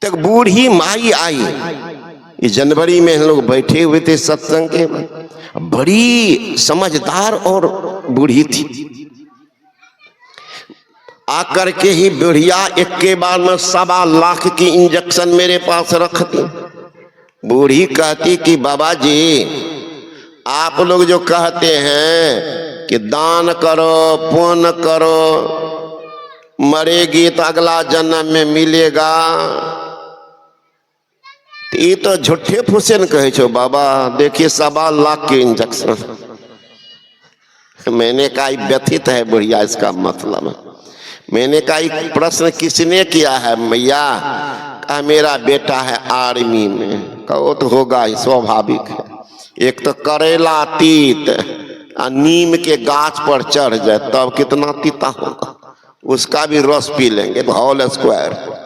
तक बूढ़ी माई आई। ये जनवरी में हम लोग बैठे हुए थे सत्संग के, बड़ी समझदार और बूढ़ी थी। आकर के ही बुढ़िया एक के बार में 1.25 लाख की इंजेक्शन मेरे पास रख दी। बूढ़ी कहती कि बाबा जी, आप लोग जो कहते हैं कि दान करो, पुण्य करो, मरेगी तो अगला जन्म में मिलेगा, ये तो झूठे फुसे न कहे छो बाबा। देखिए 1.25 लाख के इंजेक्शन। मैंने कहा व्यथित है बुढ़िया, इसका मतलब। मैंने कहा एक प्रश्न किसने किया है मैया? कहा मेरा बेटा है आर्मी में। कहो तो होगा ही, स्वाभाविक है। एक तो करेला तीत, नीम के गाछ पर चढ़ जाए तब कितना तीता होगा, उसका भी रस पी लेंगे होल स्क्वायर।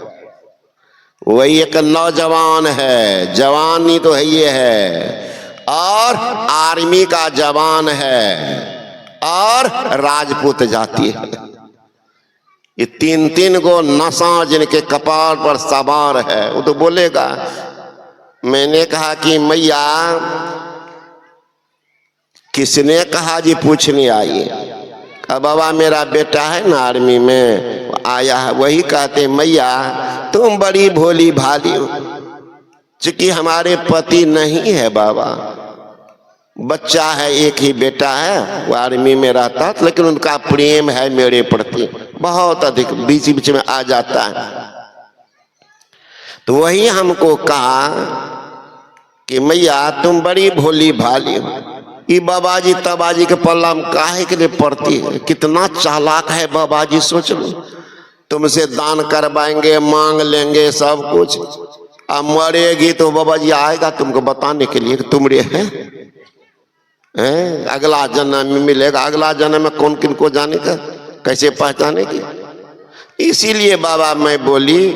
वही एक नौजवान है, जवानी तो है ये है, और आर्मी का जवान है, और राजपूत जाति है। ये 3 गो नशा जिनके कपार पर सवार है, वो तो बोलेगा। मैंने कहा कि मैया किसने कहा जी पूछने आई? अब बाबा मेरा बेटा है ना आर्मी में आया है। वही कहते मैया तुम बड़ी भोली भाली हो, चूंकि हमारे पति नहीं है बाबा, बच्चा है, एक ही बेटा है, वो आर्मी में रहता, लेकिन उनका प्रेम है मेरे प्रति बहुत अधिक, बीच बीच में आ जाता है। तो वही हमको कहा कि मैया तुम बड़ी भोली भाली हो, ये बाबाजी तबाजी के पल्ला में काहे के लिए पड़ती है? कितना चालाक है बाबाजी, सोच लो। तुमसे दान करवाएंगे, मांग लेंगे सब कुछ, अब मरेगी तो बाबाजी आएगा तुमको बताने के लिए कि तुम रे हैं, अगला जन्म में मिलेगा। अगला जन्म में कौन किन को जाने का, कैसे पहचानेगी? इसीलिए बाबा मैं बोली।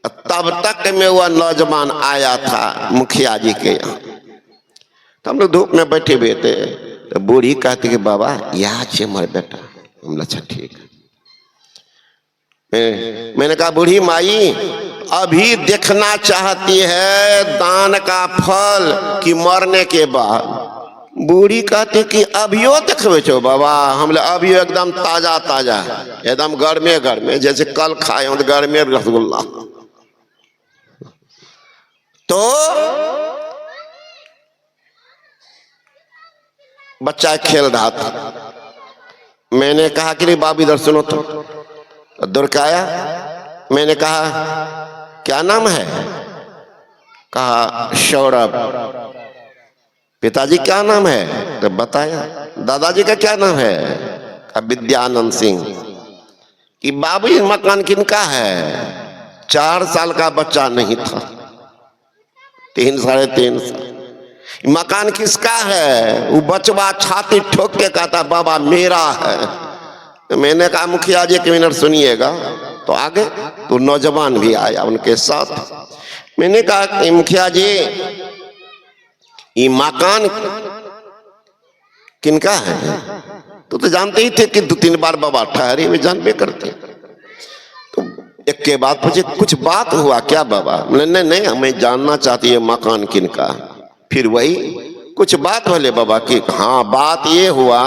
तब तक में वह नौजवान आया था मुखिया जी के यहाँ। तो हम लोग धूप में बैठे हुए थे, तो बूढ़ी कहती कि बाबा यहाँ छे मर बेटा। हम अच्छा ठीक है। मैंने कहा बूढ़ी माई अभी देखना चाहती है दान का फल कि मरने के बाद? बूढ़ी कहती कि अभियो देखबे छो बाबा। हम लोग अभियो एकदम ताजा ताजा, एकदम गर्मे गर्मे, जैसे कल खाए हो गर्मे रसगुल्ला। तो बच्चा खेल रहा था। मैंने कहा कि बाबू इधर सुनो तो। दुर्काया, मैंने कहा क्या नाम है? कहा सौरभ। पिताजी क्या नाम है? तो बताया। दादाजी का क्या नाम है? कहा विद्यानंद सिंह। कि बाबू ये मकान किनका है? 4 साल का बच्चा नहीं था, 3 साढ़े 3 साल। मकान किसका है? वो बचवा छाती ठोक के कहता बाबा मेरा है। तो मैंने कहा मुखिया जी 1 मिनट सुनिएगा। तो आगे तो नौजवान भी आया उनके साथ। मैंने कहा कि मुखिया जी ये मकान किनका है? तो जानते ही थे कि 2-3 बार बाबा ठहरे हुए जानबे करते। तो एक के बाद पूछे कुछ बात हुआ क्या बाबा? नहीं नहीं हमें जानना चाहती है मकान किनका। फिर वही कुछ बात बोले बाबा की। हाँ बात ये हुआ,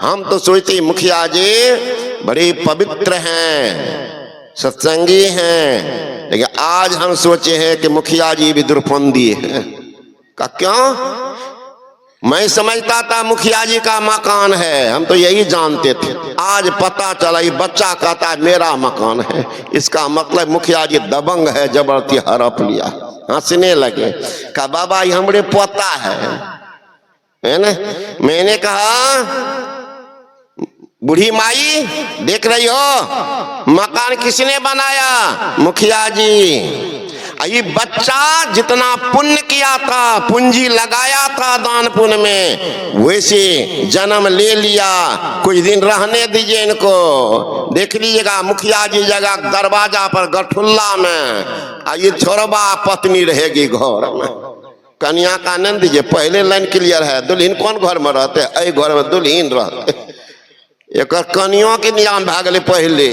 हम तो सोचते मुखिया जी बड़े पवित्र हैं, सत्संगी हैं, लेकिन आज हम सोचे हैं कि मुखिया जी भी दुर्फंदी है। का क्यों? मैं समझता था मुखिया जी का मकान है, हम तो यही जानते थे। आज पता चला ये बच्चा कहता है मेरा मकान है। इसका मतलब मुखिया जी दबंग है, जबरदस्ती हड़प लिया। हंसने लगे। कहा बाबा ये हमरे पोता है ना? मैंने कहा बूढ़ी माई देख रही हो मकान किसने बनाया? मुखिया जी। ये बच्चा जितना पुण्य किया था, पूंजी लगाया था दान पुण्य में, वैसे जन्म ले लिया। कुछ दिन रहने दीजिए इनको, देख लीजिएगा मुखिया जी जगह दरवाजा पर गठुल्ला में ये छोरबा पत्नी रहेगी घर में। कन्या का आनंद दीजिए। पहले लाइन क्लियर है। दुल्हन कौन घर में रहते? अय घर में दुल्हन रहते। एक कन्या के नियम भाग गए पहले।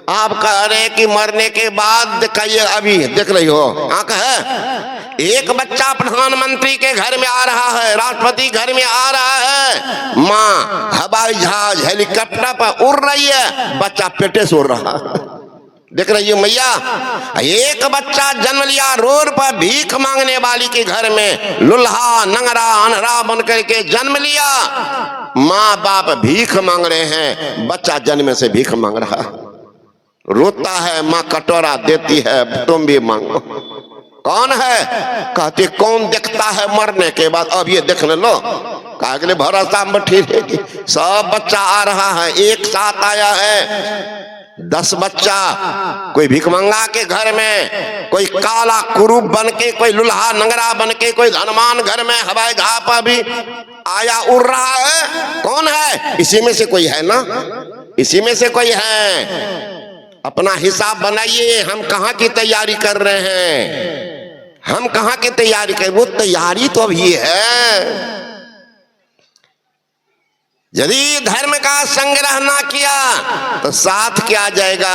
आप कह रहे हैं कि मरने के बाद कहिए, अभी देख रही हो आंख है, एक बच्चा प्रधानमंत्री के घर में आ रहा है, राष्ट्रपति घर में आ रहा है, माँ हवाई जहाज हेलीकॉप्टर पर उड़ रही है, बच्चा पेटे से उड़ रहा है। देख रही हो मैया, एक बच्चा जन्म लिया रोड पर भीख मांगने वाली के घर में, लुल्हा नंगरा अनहरा बन करके जन्म लिया, माँ बाप भीख मांग रहे हैं, बच्चा जन्म से भीख मांग रहा, रोता है, माँ कटोरा देती है, तुम भी मांगो। कौन है? कहते कौन देखता है मरने के बाद, अब ये देख लो, कागले भरोसा में ठीक, सब बच्चा आ रहा है, एक साथ आया है 10 बच्चा, कोई भिखमंगा के घर में, कोई काला कुरूप बन के, कोई लुल्हा नंगरा बन के, कोई धनवान घर में हवाई जहाज पर भी आया उड़ रहा है। कौन है? इसी में से कोई है ना, इसी में से कोई है। अपना हिसाब बनाइए, हम कहाँ की तैयारी कर रहे हैं, हम कहाँ की तैयारी कर, वो तैयारी तो अभी है। यदि धर्म का संग्रह ना किया तो साथ क्या जाएगा?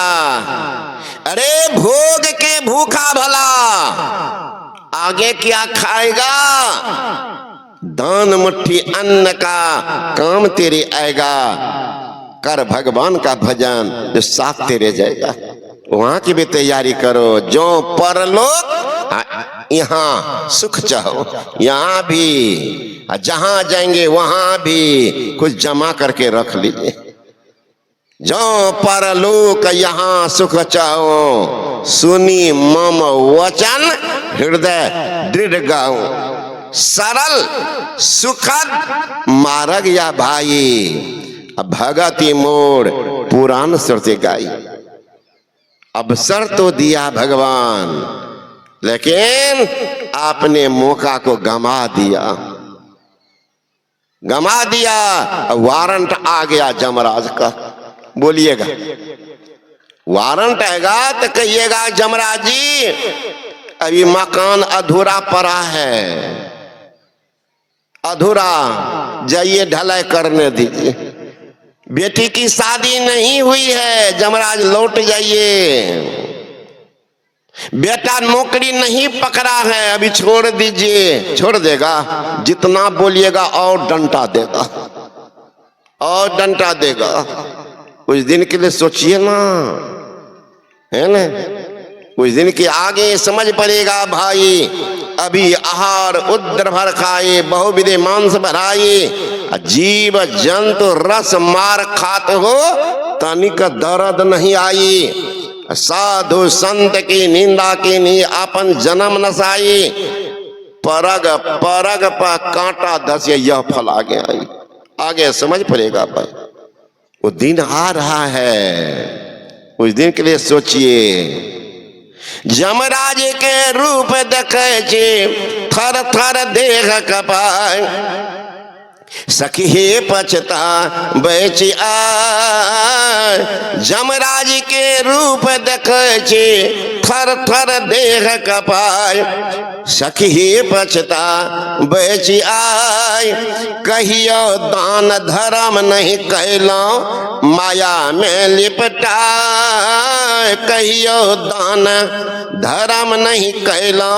अरे भोग के भूखा भला आगे क्या खाएगा? दान मुट्ठी अन्न का काम तेरे आएगा, कर भगवान का भजन जो साथ तेरे जाएगा। वहां की भी तैयारी करो, जो परलोक यहाँ सुख चाहो, यहाँ भी जहां जाएंगे वहां भी कुछ जमा करके रख लीजिए। जो परलोक यहाँ सुख चाहो, सुनी मम वचन हृदय दृढ़ गाओ, सरल सुखद मार्ग या भाई, भगति मोर पुराण श्रुति गाई। अवसर तो दिया भगवान, लेकिन आपने मौका को गमा दिया, गमा दिया। वारंट आ गया जमराज का, बोलिएगा वारंट आएगा तो कहिएगा जमराज जी अभी मकान अधूरा पड़ा है, अधूरा, जाइए ढलाई करने दीजिए। बेटी की शादी नहीं हुई है, जमराज लौट जाइए। बेटा नौकरी नहीं पकड़ा है, अभी छोड़ दीजिए। छोड़ देगा, जितना बोलिएगा और डंटा देगा, और डंटा देगा। कुछ दिन के लिए सोचिए ना, है ना, कुछ दिन के आगे समझ पड़ेगा भाई। अभी आहार उद्र भर खाए, बहुविधि मांस भराए, जीव जंतु रस मार खात हो, तनिक दर्द नहीं आई। साधु संत की निंदा की नी अपन जन्म नसाई, परग परग पर कांटा धसिए, यह फल आगे आई। आगे समझ पड़ेगा भाई, वो दिन आ रहा है, उस दिन के लिए सोचिए। जमराज के रूप देखे छे, थर थर देह कपाय, सखी हे पछता बेची आय। जमराज के रूप देखे छे, थर थर देह कपाय, सखी हे पछता बेची आय। कहियो दान धर्म नहीं कैलो, माया में लिपटाय। कहियो दान धर्म नहीं कैलो,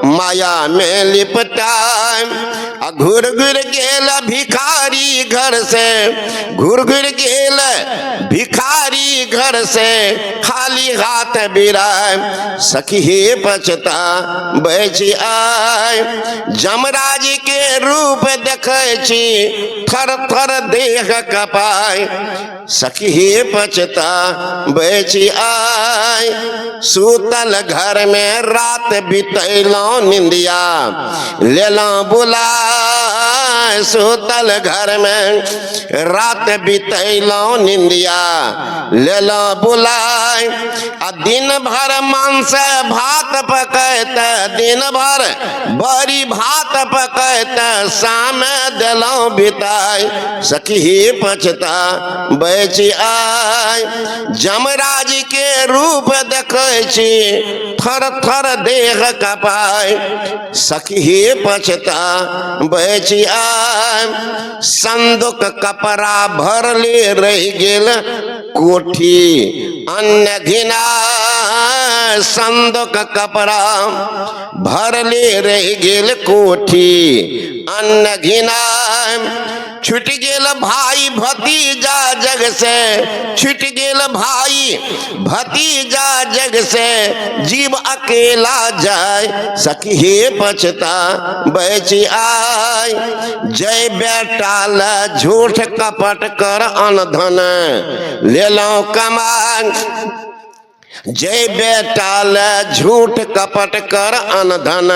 माया में लिपटाय। घुर घुर गेल भिखारी घर से, घुर घुर गेल भिखारी घर से, खाली हाथ बिराय, सखी हे पछता बेची आय। जमराज के रूप देखे छी, थर थर देह कपाय, सखी हे पछता बेची आय। सूतल घर में रात बितैलो निंदिया, लेलो बुला। सूतल घर में रात बितैलो निंदिया, लेलो बुलाय। दिन भर मांस भात पकैत, दिन भर बड़ी भात पकैत, शाम देलो बिताय, सखी हे पछता बेची आय। जमराज के रूप देखे छी, थर थर देह कपाय, सखी हे पछता बेची आय। संदूक कपड़ा भरले रह गेल कोठी, अन्न घिना संदूक कपड़ा भरले रह गेल कोठी। अन्न घिना छूट गेल भाई भतीजा जग से, छूट गेल भाई भतीजा जग से, जीव अकेला जाय सखी हे पछता बची आय। जय बेटाल झूठ कपट कर अनधन ले लो कमान। जय बेटाल झूठ कपट कर अनधन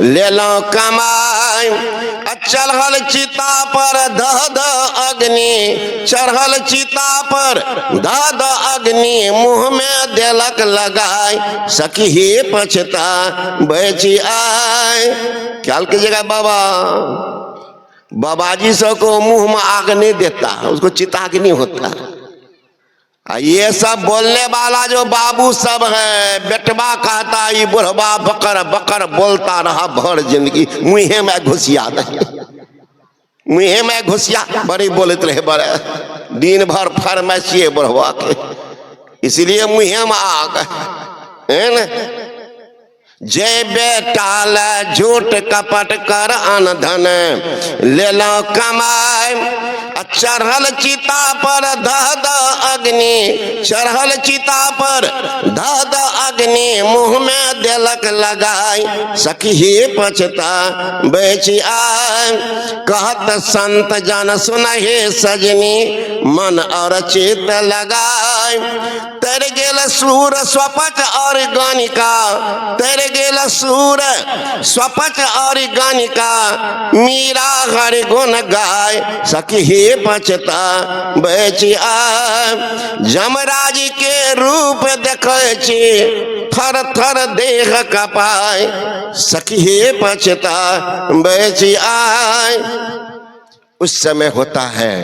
ले लो कमाई। चढ़ल चिता पर दह दह अग्नि, चढ़ल चिता पर दह दह अग्नि, मुंह में देलक लगाई सखी हे पछता बची आय। ख्याल कीजिएगा बाबा, बाबाजी सब को मुंह में आग नहीं देता, उसको चिताग्नि होता। ये सब बोलने वाला जो बाबू सब है, बेटवा कहता ये बुढ़वा बकर बकर बोलता रहा भर जिंदगी, मुँहे में घुसिया दे, मुँहे में घुसिया बड़ी बोलते रहे बड़े दिन भर फरमाइशिए बुढ़वा के, इसलिए मुँहे में आग है न। जय बेटाल झूठ कपट कर अनधन ले लो कमाई। चढ़ल चिता पर दह दह अग्नि, चढ़ल चिता पर दह दह अग्नि, मुंह में देलक लगाई सखी हे पछता बची आय। कहत संत जन सुनहे सजनी मन और चित लगाय। तर गेल सूर स्वपच और गानिका, तर गेल सूर स्वपच और गानिका, मीरा हरि गुण गाय सखी हे पछता बची आय। जमराज के रूप देखे छी थर थर देह कपाय सखी हे पछता बची आय। उस समय होता है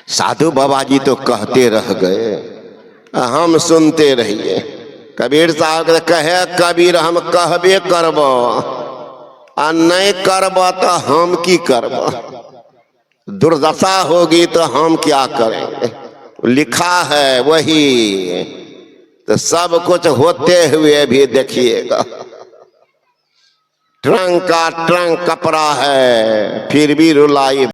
साधु बाबा जी तो कहते रह गए, हम सुनते रहिए। कबीर साहब कहे कबीर हम कहबे करब आ नहीं करब तो हम की करब, दुर्दशा होगी तो हम क्या करेंगे। लिखा है वही, तो सब कुछ होते हुए भी देखिएगा। ट्रंक का ट्रंक कपड़ा है फिर भी रुलाई